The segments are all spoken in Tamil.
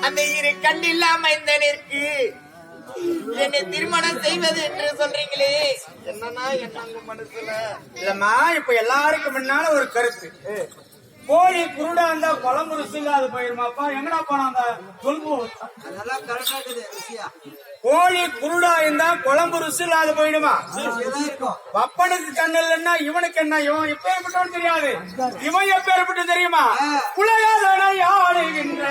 அந்த இரு கண்டில்லாம இந்த நிற்கு என்னை திருமணம் செய்வது என்று சொல்றீங்களே, என்னன்னா என்ன மனசுல இல்லம்மா. இப்ப எல்லாருக்கும் முன்னால ஒரு கருத்து, கோழி குருடா இருந்தா குழம்பு ருசிங்க அது போயிருமாப்பா. எங்கடா போனா அந்த சொல்பு அதெல்லாம் கரெக்டா இருக்குது ருசியா. கோழி குருடா இருந்தா குழம்பு ருசி இல்லாத போயிடுமா? அப்பனுக்கு கண்ணு இல்லைன்னா இவனுக்கு என்ன? இவன் எப்பேற்பட்டவன் தெரியாது, இவன் எப்பேற்பட்டு தெரியுமா? உலகாதனை ஆளுகின்ற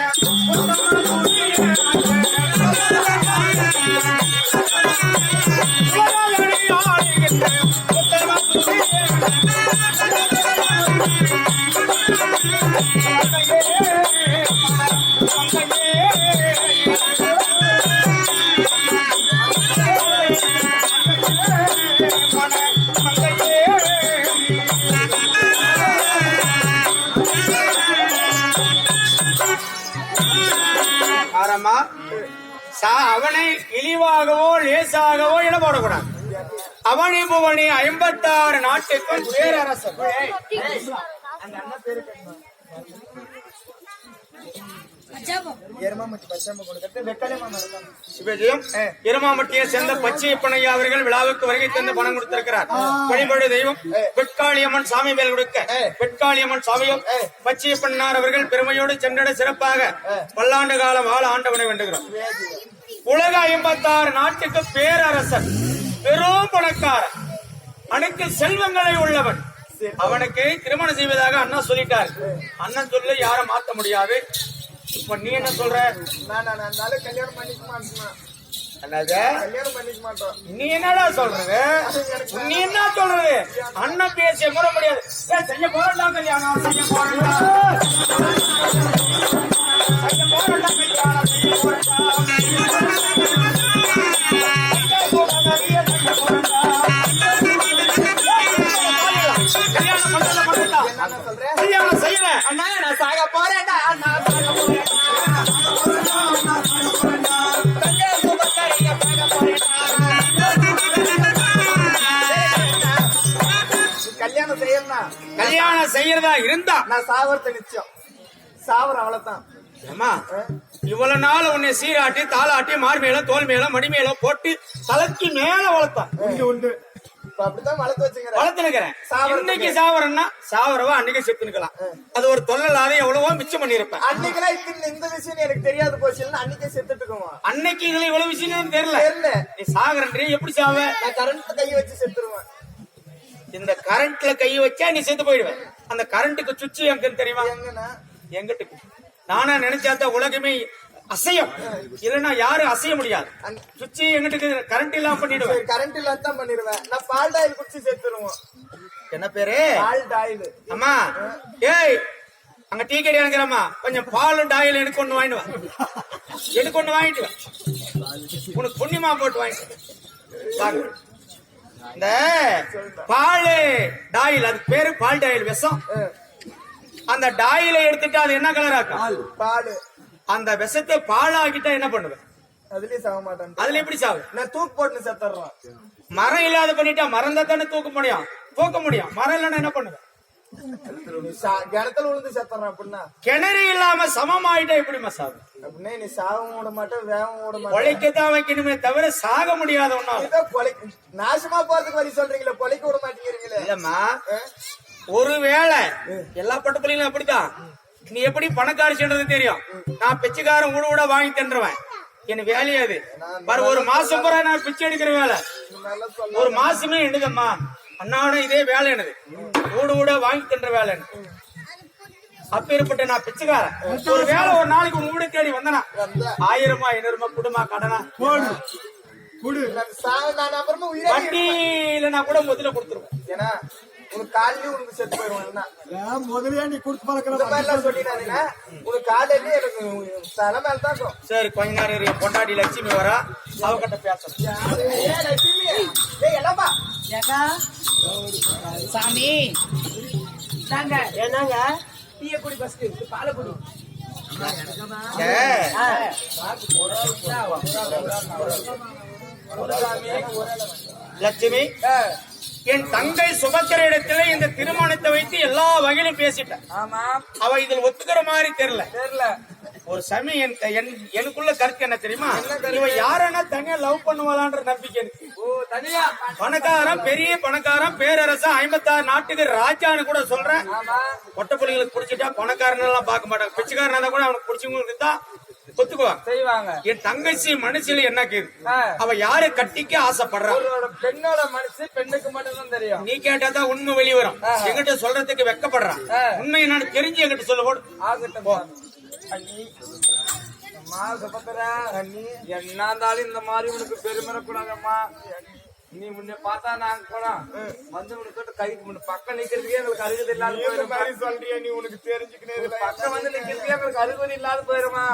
அவனை இழிவாகவோ லேசாகவோ இட போடக்கூடாது. அவனி புவனி 56 நாட்டுக்கும் பேரரசர். எருமாமட்டியை சேர்ந்த பச்சையப்பனையா அவர்கள் விழாவுக்கு வருகை தந்து பணம் கொடுத்திருக்கிறார். வழிபாடு தெய்வம் வெட்காளியம்மன் சாமி மேல் கொடுக்க வெட்காளியம்மன் சாமியும் பச்சையப்பன்னார் அவர்கள் பெருமையோடு சென்றட சிறப்பாக பல்லாண்டு காலம் வாழ ஆண்டவனை வேண்டுகிறோம். உலக 56 நாட்டுக்கு பேரரசர், பெரும் பணக்காரன், அனைத்து செல்வங்களை உள்ளவன். அவனுக்கு திருமணம் செய்வதாக அண்ணா சொல்லிட்டார். அண்ணன் சொல்ல யாரும் மாத்த முடியாது. இப்ப நீ என்ன சொல்ற? கல்யாணம் பண்ணிக்க மாட்டேன். கல்யாணம் மாட்டோம். நீ என்னடா சொல்றது? நீ என்ன சொல்றது? அண்ணன் பேசிய முறை முடியாது. செய்ய போறா கல்யாணம், செய்ய போறா கல்யாணம் செய்யறேன் அண்ணா, நான் சாக போறேன்டா. கல்யாணம் செய்யணும். கல்யாணம் செய்யறதா இருந்தா நான் சாவரத்தை நிச்சயம் சாவரம், அவ்வளவுதான். அம்மா, இவ்வளவு நாள் உன்னை சீராட்டி தாளாட்டி மார் மேல தோல் மேல மடி மேல போட்டு தலைக்கு மேல வளர்த்தான். உண்டு அப்படித்தான் வளர்த்து வச்சுக்கிறேன், வளர்த்துனுக்கிறேன். இன்னைக்கு சாவரம்னா சாவரவா அன்னைக்கு செத்துனுக்கலாம். அது ஒரு தொல்லலாத எவ்வளவோ மிச்சம் பண்ணிருப்பேன். அன்னைக்கெல்லாம் இந்த விஷயம் எனக்கு தெரியாது போச்சுன்னா அன்னைக்கே செத்துட்டு இருக்கோம். அன்னைக்கு இதுல இவ்வளவு விஷயம் தெரியல. நீ சாகுறன்றே எப்படி சாவ? நான் கரண்ட்ல கை வச்சு செத்துருவேன். இந்த கரண்ட்ல கை வச்சா நீ செத்து போயிடுவேன். அந்த கரண்ட்டுக்கு சுவிட்ச் எங்கன்னு தெரியுமா? எங்கிட்டு நானா நினைச்சாதான் உலகமே அசையும், இல்லன்னா யாரும் அசைய முடியாது. சுவிட்ச் எங்கிட்டு கரண்ட் இல்லாம பண்ணிடுவேன். கரண்ட் இல்லாம தான் பண்ணிடுவேன். நான் பால் டாயில் குடிச்சு செத்துருவோம். என்ன பேரு? பால் டாயில். அம்மா, ஏய் அங்க டீ கடை அனுக்கிறம்மா, கொஞ்சம் பால் டாயில் எனக்கு ஒண்ணு வாங்கிட்டு வாங்கிட்டு உனக்கு புண்ணியமா போட்டு வாங்கிட்டு. இந்த பால் டாயில், அதுக்கு பேரு பால் டாயில் விஷம். அந்த டாயில எடுத்துட்டு அது என்ன கலர் ஆக்கும்? பால். அந்த விஷத்தை பாலாக்கிட்டா என்ன பண்ணுவேன்? அதுலயே சாக மாட்டேன். அதுல எப்படி சாவு? நான் தூக்கு போட்டு செத்துறேன். மரம் இல்லாத பண்ணிட்டா மரம் தானே தூக்க முடியும். மரம் இல்லைன்னா என்ன பண்ணுவேன்? கிணத்துல விழுந்து செத்துறேன். அப்படின்னா கிணறு இல்லாம சமமாயிட்டா எப்படிமா சாவு? அப்படின்னா நீ சாகவும் விட மாட்டேன், வேகவும் விட மாட்டேன். கொலைக்கத்தான் வைக்கணுமே தவிர சாக முடியாத ஒன்னா. நாசமா போறதுக்கு வழி சொல்றீங்களா, கொலைக்க விட மாட்டேங்கிறீங்களே. இல்லம்மா, ஒருவேளை எல்லா பட்ட பிள்ளைங்களும் அப்படித்தான். நீ எப்படி பணக்காரி சொல்றது தெரியும். நான் பிச்சைக்காரன் ஊட வாங்கி தின்றுவேன். என் வேலையே அது. ஒரு மாசம் பூரா நான் பிச்சை எடுக்கிற வேலை. ஒரு மாசமே என்னதம்மா அண்ணாவோட இதே வேலை என்னது, ஊட வாங்கி தின்ற வேலை. அப்பேற்பட்ட நான் பிச்சைக்காரன். ஒரு வேலை ஒரு நாளைக்கு ஒரு வீடு தேடி வந்தனா 1000 500 குடுமா கடனா வட்டி இல்லைன்னா கூட முதல்ல கொடுத்துருவேன். ஏன்னா உனக்கு காலையில உனக்கு செத்து போயிடுவான். முதலே நீ கொடுத்து பழக்கலாம் சொல்லினாருன்னா உனக்கு காலையில எனக்கு தலை மேல தான். சரி, கொஞ்ச நேரம் பொண்டாடி லட்சுமி வரா, அவகிட்ட பேசணும். சாமி என்னங்க டீய குடி, பஸ்ட் பாலை குடி. லட்சுமி, என் தங்கை சுபத்திர இடத்துல இந்த திருமணத்தை வைத்து எல்லா வகையிலும் பேசிட்டேன். ஆமா அவ இதில் ஒத்துக்கிற மாதிரி தெரியல. தெரியல. ஒரு சமயம் எனக்குள்ள கருத்து என்ன தெரியுமா, இவன் யாரன்னா தனியா லவ் பண்ணுவாளான்ற நம்பிக்கை இருக்கு. ஓ தனியா பணக்காரன், பெரிய பணக்காரன், பேரரசன், 56 நாட்டுக்கு ராஜான்னு கூட சொல்றேன். ஆமா பொட்ட புள்ளிகளுக்கு பிடிச்சிட்டா பணக்காரன் எல்லாம் பார்க்க மாட்டாங்க. பிச்சைக்காரனா கூட அவனுக்கு பிடிச்சவங்களுக்கு தான் ஒத்துக்குவாங்க. செய்வாங்க. என் தங்கச்சி மனசுல என்ன கேது, ஆ. அவ யாரு கட்டிக்க ஆசைப்படுறான். ஒரு பெண்ணோட மனசு பெண்ணுக்கு மட்டும்தான் தெரியும். நீ கேட்டாதான் உண்மை வெளிவரும். எங்கிட்ட சொல்றதுக்கு வெக்கப்படுறான். உண்மை என்னன்னு தெரிஞ்சு எங்கிட்ட சொல்ல போடு. ஆகட்டும் அண்ணி. அம்மா சுபத்திரா, அண்ணி என்ன இருந்தாலும் இந்த மாதிரி உனக்கு பெருமை கூடாதம்மா. நீ முன்ன பார்த்தா நாங்க போனோம் வந்து உனக்கு கை பக்கம் நிக்கிறதுக்கே எங்களுக்கு அருகதை இல்லாத போயிடும். சொல்றியா நீ உனக்கு தெரிஞ்சுக்கணும். பக்கம் வந்து நிக்கிறதுக்கே எங்களுக்கு அருகதை இல்லாத போயிருமா.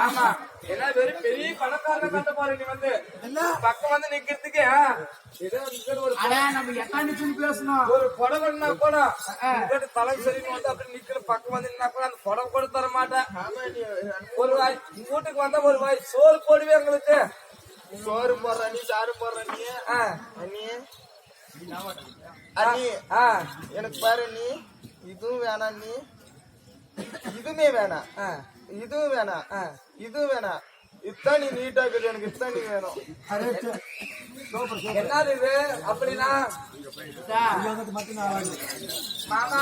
ஆமா ஏன்னா வெறும் பெரிய பணக்காரனை கட்ட போற நீ வந்து பக்கம் வந்து நிக்கிறதுக்கே ஏதோ ஒரு புடவைன்னா கூட தலை சரின்னு வந்து அப்படி நிக்கிற பக்கம் வந்து நின்னா கூட அந்த புடவை கூட தர மாட்டேன். ஒரு வாய் வீட்டுக்கு வந்தா ஒரு வாய் சோறு போடுவே எங்களுக்கு. சோறு போடுற நீ சாறு போடுற நீ அண்ணி அண்ணி எனக்கு பாரு நீ இதுவும் வேணாம், நீ இதுவுமே வேணாம், இதுவும் வேணாம், இதுவும் வேணாம். இத்தான் நீ நீட்டா இருக்குது, எனக்கு இத்தான் நீ வேணும். என்னது இது அப்படின்னா மாமா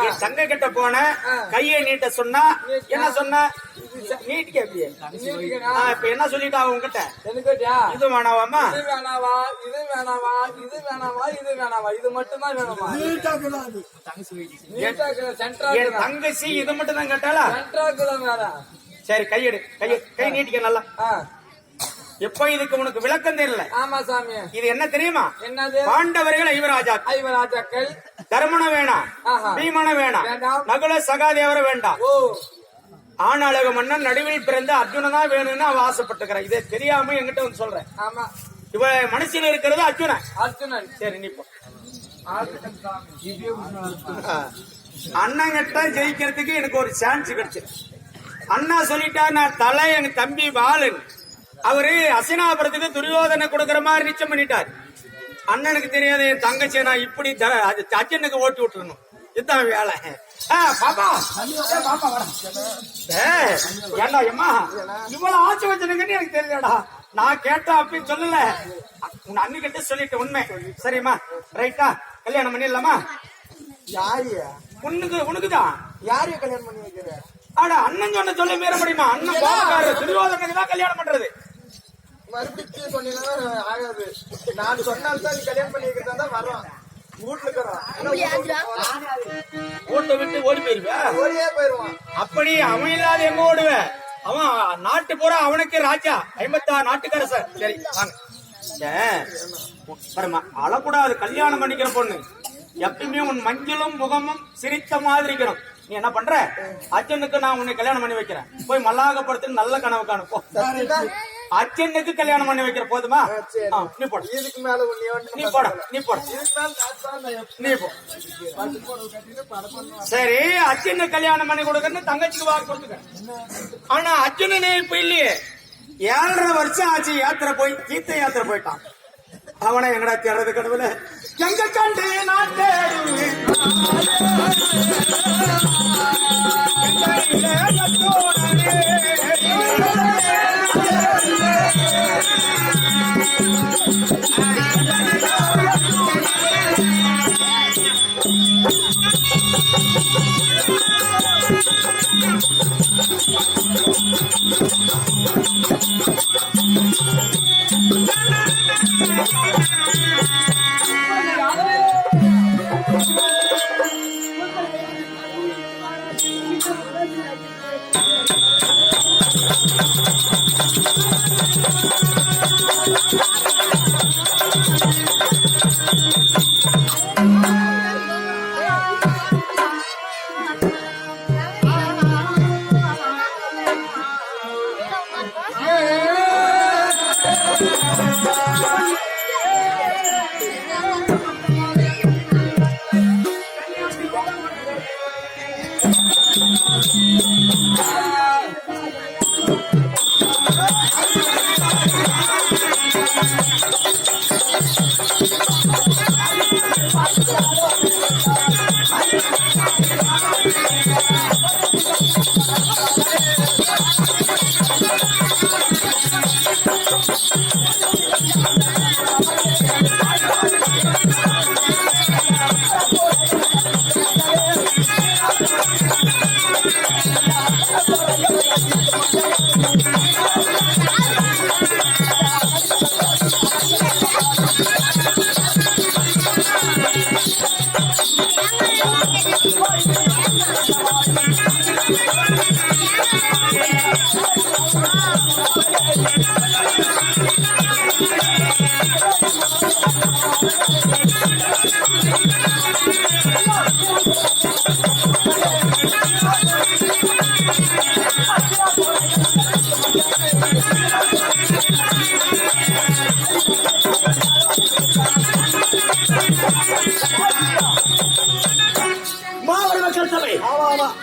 என் தங்க கிட்ட போன கையை நீட்ட சொன்னா என்ன சொன்ன, நீட் கேப்பிய. இப்ப என்ன சொல்லிட்டா உங்ககிட்ட, இது வேணாவாமா, இது வேணாவா, இது வேணாவா, இது வேணாவா, இது வேணாவா, இது மட்டும் தான் வேணுமா. என் தங்கச்சி இது மட்டும் தான் கேட்டாளா. சரி கையெடு, கை நீட்டிக்க நல்லா. எப்ப இதுக்கு உனக்கு விளக்கம் தெரியல. ஆமா சாமி. இது என்ன தெரியுமா, என்னது, பாண்டவர்கள் ஐவராஜாக்கள், தர்மன வேணாம், பீமன வேணாம், நகுல சகாதேவர வேண்டாம், ஆனாளக மன்னன் நடுவில் பிறந்த அர்ஜுனனா வேணும்னு அவ ஆசைப்பட்டுக்கிறான். இதை தெரியாம என்கிட்ட வந்து சொல்றேன். ஆமா இவ மனசுல இருக்கிறது அர்ஜுனன். அர்ஜுனன் சரி நீ போ. அண்ணன் கிட்ட ஜெயிக்கிறதுக்கு எனக்கு ஒரு சான்ஸ் கிடைச்சு. அண்ணா சொல்லிட்டா நான் தலை, எங்க தம்பி பாலன் அவரு அசினாபுரத்துக்கு துரியோதனை கொடுக்கற மாதிரி நிச்சயம் பண்ணிட்டார். அண்ணனுக்கு தெரியாத என் தங்கச்சி நான் இப்படி அச்சனுக்கு ஓட்டி விட்டுறணும். இதுதான் வேலை. பாப்பா ஏண்டா எம்மா இவ்வளவு ஆட்சி வச்சிருக்கேன்னு எனக்கு தெரியலடா. நான் கேட்டா அப்படின்னு சொல்லல, உன் அண்ணி கிட்ட சொல்லிட்டேன் உண்மை. சரிம்மா ரைட்டா, கல்யாணம் பண்ணிடலாமா. யாரு உனக்குதான் யாரையும் கல்யாணம் பண்ணி வைக்கிற. ஆடா அண்ணன் சொன்ன சொல்ல மீற முடியுமா. அண்ணன் பாவக்காரர், துரியோதனுக்கு தான் கல்யாணம் பண்றது. மறுபடியும் சொன்னீங்கன்னா ஆகாது. நான் சொன்னால்தான் நீ கல்யாணம் பண்ணி வைக்கிறதா தான் வரோம். வீட்டுல வீட்டை விட்டு ஓடி போயிருவேன். ஓடியே போயிருவான். அப்படி அவன் இல்லாத எங்க ஓடுவேன். அவன் நாட்டு போற அவனுக்கு ராஜா, 56 நாட்டுக்கரசர். சரி வாங்க. அழக்கூடாது, கல்யாணம் பண்ணிக்கிற பொண்ணு எப்பயுமே உன் மஞ்சளும் முகமும் சிரித்த மாதிரி இருக்கணும். நீ என்ன பண்ற, அர்ஜுனுக்கு நான் உன்னை கல்யாணம் பண்ணி வைக்கிறேன். போய் மல்லாகப்படுத்து நல்ல கனவு காணும். அர்ஜுனுக்கு கல்யாணம் பண்ணி வைக்கிற போதுமா. நீ போட, இதுக்கு மேல நீ போட, நீ போட, நீ போ. சரி அர்ஜுனு கல்யாணம் பண்ணி கொடுக்கன்னு தங்கச்சிக்கு வாக்கு கொடுத்துக்க. ஆனா அர்ஜுனனே இப்ப இல்லையே, 7.5 வருஷம் ஆச்சு யாத்திரை போய், தீர்த்த யாத்திரை போயிட்டான். அவனை எங்கடா தேடுறது கடவுள, எங்க கண்டு நான் தேடுவேன்.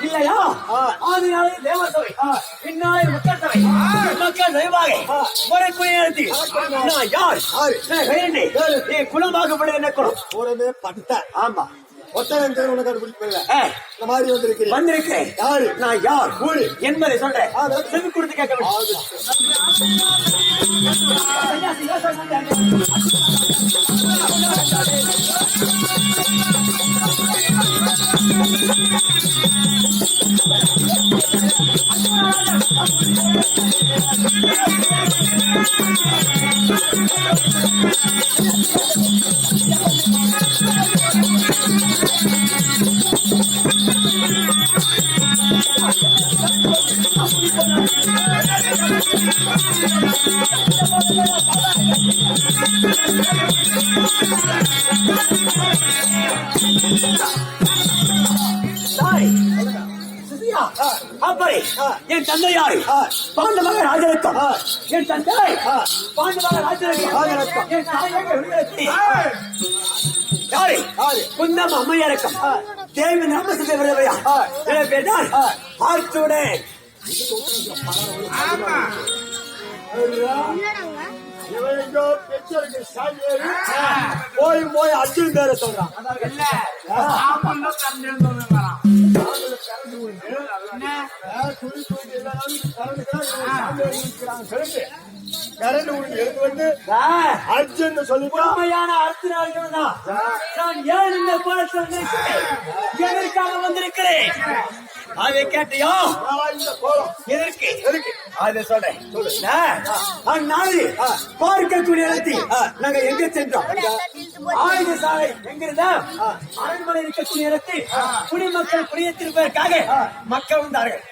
இல்லையா? ஆதினாலே தேவசபை, பின்னாலே மக்கள் சபை, மக்கள் சபையாக வரக்கூடிய நேரத்தில் நான் யார்? நான் வேண்டி என் குலமாகப்பட என்ன குலம்? கூடவே பட்ட ஆமா, ஒத்தவன் பேர் உனக்கு அது பிடிக்கல. இந்த மாதிரி வந்திருக்கிறேன். வந்திருக்கிறேன். யாரு? நான் யார் என்பதை சொல்றேன். செவி கொடுத்து கேட்க வேண்டும். அப்படி என் தந்தை யாரு? பாண்டவ ராஜரத்னம். என் தந்தை பாண்டவ ராஜரத்னம். என் தாய் யாரு? குந்தம் அம்மையரக்கம். தேவி நாமசத்தை விரவையா பேட்டால் ஆர்த்துடன் போய் போய் அர்ஜுன் பேர சொல்றான். அர்ஜுன் சொல்லி உண்மையான அர்த்தநாள் தான். நான் ஏன் இந்த கோலத்தில் எதற்காக வந்திருக்கிறேன்? அதை கேட்டியா? எதற்கு? அதை சொல்றேன். நாளை பார்க்கக்கூடிய இடத்தில் நாங்க எங்க சென்றோம்? ஆயுத சாலை எங்கிருந்தா அரண்மனை இருக்கக்கூடிய இடத்தில் குடிமக்கள் குடியேற்றிருப்பதற்காக மக்கள் வந்தார்கள்.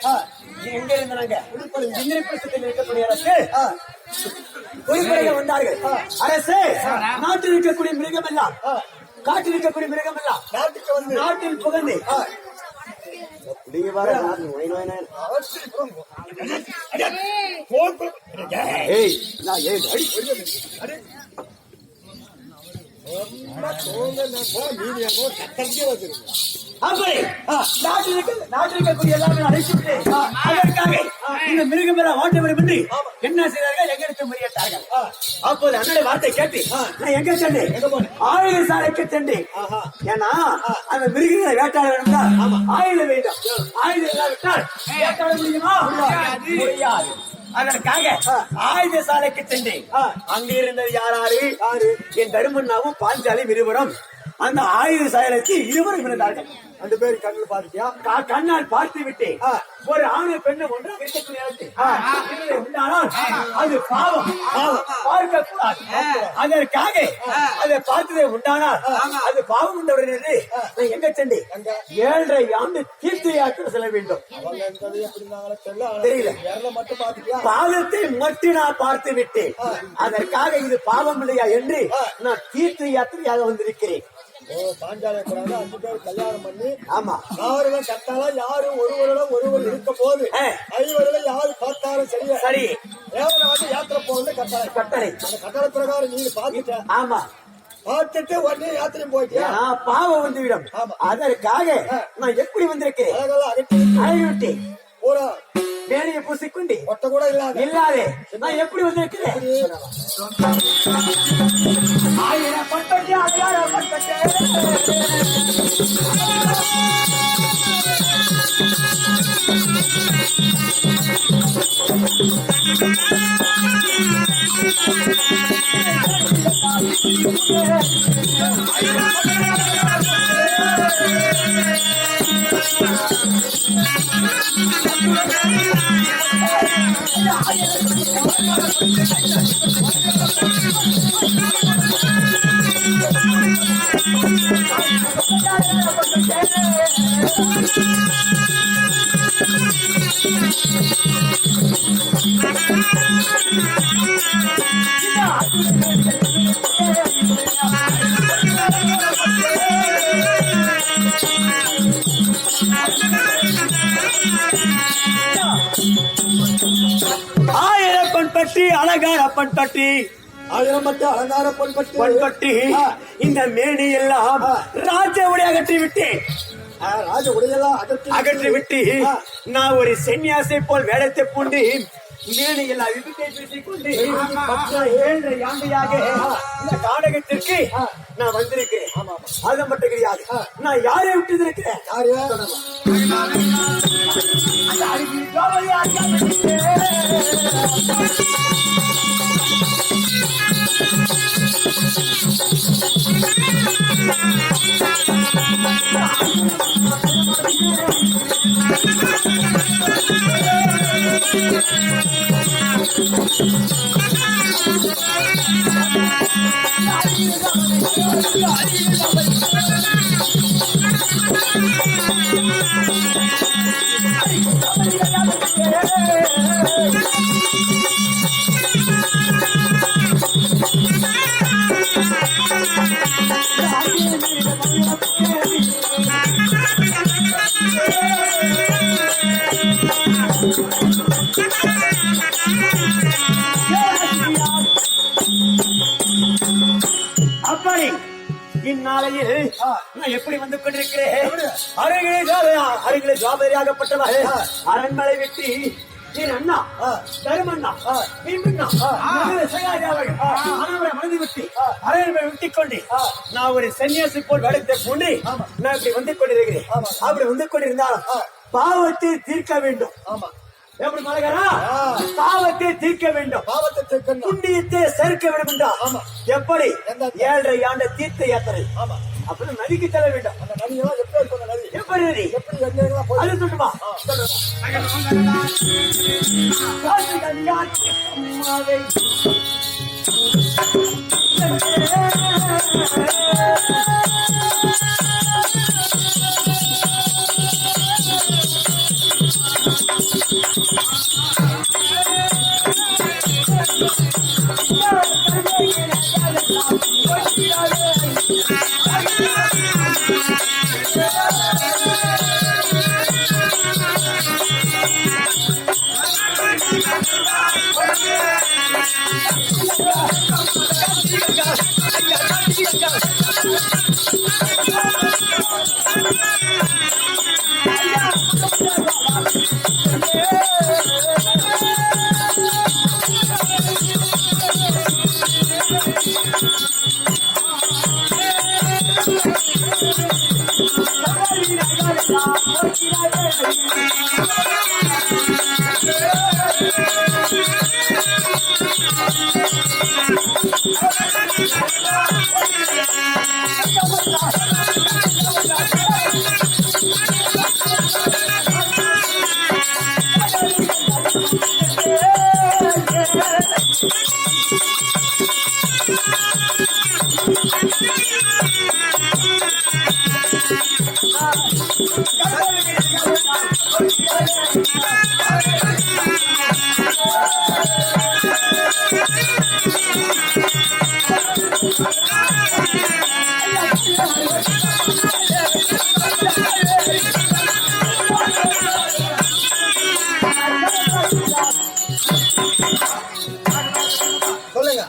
எங்க இருந்தாங்க? இந்திரபிரசத்தில் இருக்கக்கூடிய இடத்தில் பொதுப்படைகள் வந்தார்கள். அரசு நாட்டில் இருக்கக்கூடிய மிருகம் எல்லாம், காட்டில் இருக்கக்கூடிய மிருகம் எல்லாம் நாட்டுக்கு வந்து நாட்டில் புகழ்ந்து அப்படி நாட்டில் இருக்கக்கூடிய எல்லாமே அழைச்சிட்டு அதற்காக இந்த மிருகம் எல்லாம் ஓட்ட வேண்டும் என்று என்ன செய்தார்கள்? எங்களுக்கு முறையிட்டார்கள். அப்போது அண்ணனுடைய வார்த்தை கேட்டு நான் எங்க சென்றேன்? ஆயுத சாலைக்கு சென்றேன். ஏன்னா அந்த மிருகங்களை வேட்டாட வேண்டும், ஆயுதம் வேண்டும். ஆயுதம் இல்லாவிட்டால் வேட்டாட முடியுமா? முடியாது. அதற்காக ஆயுத சாலைக்கு சென்றேன். அங்க இருந்தது யாராரு? என் தருமண்ணாவும் பாஞ்சாலி இருவரும் அந்த ஆயுத சாலைக்கு இருவரும் இருந்தார்கள். ரெண்டு பேரும் கண்ணில் பார்த்தியா? கண்ணால் பார்த்து விட்டேன். ஒரு ஆணு பெண்ணு ஒன்றாக இருக்கக்கூடிய உண்டானால் அது பாவம், பார்க்க கூடாது. அதற்காக அதை பார்த்ததை உண்டானால் அது பாவம் உண்டவுடனே நான் எங்க சென்றேன்? 7.5 ஆண்டு தீர்த்த யாத்திரை செல்ல வேண்டும். தெரியல, மட்டும் பார்த்தியா? பாதத்தை மட்டும் நான் பார்த்து விட்டேன். அதற்காக இது பாவம் இல்லையா என்று நான் தீர்த்த யாத்திரையாக வந்திருக்கிறேன். பாஞ்சாலை கூடாது 5 பேர் கல்யாணம் பண்ணி, ஆமா, யாரும் கட்டாலும் யாரும் ஒருவர் இருக்கும் போது 5 யாரு பார்த்தாலும் சரியா சரி. யாத்திரை போவது கட்டாயம். கட்டளை அந்த கட்டளை பிரகாரம் நீங்க பாத்துட்ட. ஆமா, பார்த்துட்டு உடனே யாத்திரையும் போயிட்டியா? பாவம் வந்துவிடும். அதற்காக நான் எப்படி வந்திருக்கேன்? அழகிவிட்டு பூரா வேலையை பூசிக்கொண்டு ஒட்ட கூட இல்லாதே நான் எப்படி வந்திருக்கிறேன்? ஆயிரப்பட்டே அதிகாரப்பட்டே ஆயிரப்பன்பட்டி அலங்காரப்பன்பட்டி அலங்காரப்பன்பட்டி இந்த மேனி எல்லாம் ராஜாவுடைய அகற்றி விட்டேன். ராஜ உடையெல்லாம் அகற்றி விட்டு நான் ஒரு சன்னியாசை போல் வேடத்தை பூண்டு மேனையில் அழுத்தை பேசிக் கொண்டு 7 ஆண்டுயாக இந்த காடகத்திற்கு நான் வந்திருக்கிறேன். அது மட்டும் கிடையாது, நான் யாரை விட்டு இருக்கிறேன்? அப்படி இந்நாளையில் நான் எப்படி வந்து கொண்டிருக்கிறேன்? அருகிலே ஜாபரியாகப்பட்டவர் அரண்மனை விட்டு என் அண்ணா தருமண்ணா மனது விட்டு அரண்மனை விட்டுக் கொண்டு நான் ஒரு சன்னியாசி போல் வளர்த்த போன்று நான் இப்படி வந்து கொண்டிருக்கிறேன். அப்படி வந்து கொண்டிருந்தாலும் பாவத்தை தீர்க்க வேண்டும். எப்படி மலகரா? பாவத்தை தீர்க்க வேண்டும், பாவத்தை தீர்க்க புண்ணியத்தை சேர்க்க வேண்டும் என்றால் எப்படி? 7 ஆண்டு தீர்த்த யாத்திரை. அப்படி நதிக்கு செல்ல வேண்டும். அந்த நதியெல்லாம் எப்படி இருக்கும்? நதி எப்படி நதி? எப்படி அது சொல்லுமா?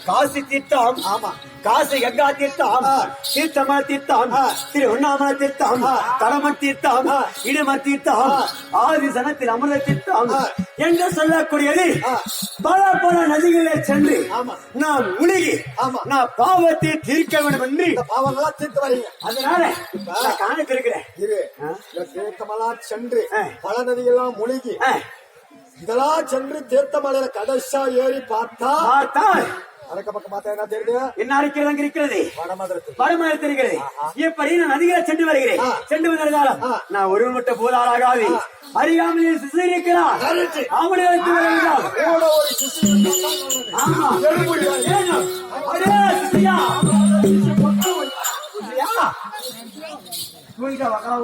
காசி தீர்த்தம், ஆமா காசி கங்கா தீர்த்தம், தீர்த்தமா தீர்த்தம், திருவண்ணாமலை தீர்த்தம், கடமன் தீர்த்தம், இடும தீர்த்தம், ஆதி சனத்தில் அமிர்த தீர்த்தம் என்று சொல்லக்கூடியது பல நதிகளே சென்று நான் முழுகி நான் பாவத்தை தீர்க்க வேண்டும் என்று பாவங்களா தீர்த்து வரீங்க. அதனால காணக்கு இருக்கிறேன். தீர்த்தமெல்லாம் சென்று பல நதிகள்லாம் முழுகி இதெல்லாம் சென்று தீர்த்தமலையில கடைசா ஏறி பார்த்தா அடக்க பக்கம் பார்த்தா என்ன தெரியுது? என்ன இருக்கிறது? அங்க இருக்கிறது வடமதத்தில் இருக்கிறது. எப்படி நான் நதிகளை சென்று வருகிறேன். சென்று வந்தாலும் நான் ஒரு மட்ட போதாராகாது அறியாமல் சிசு இருக்கிறார். அவனை வைத்து வருகிறார். ஆமா வக்கா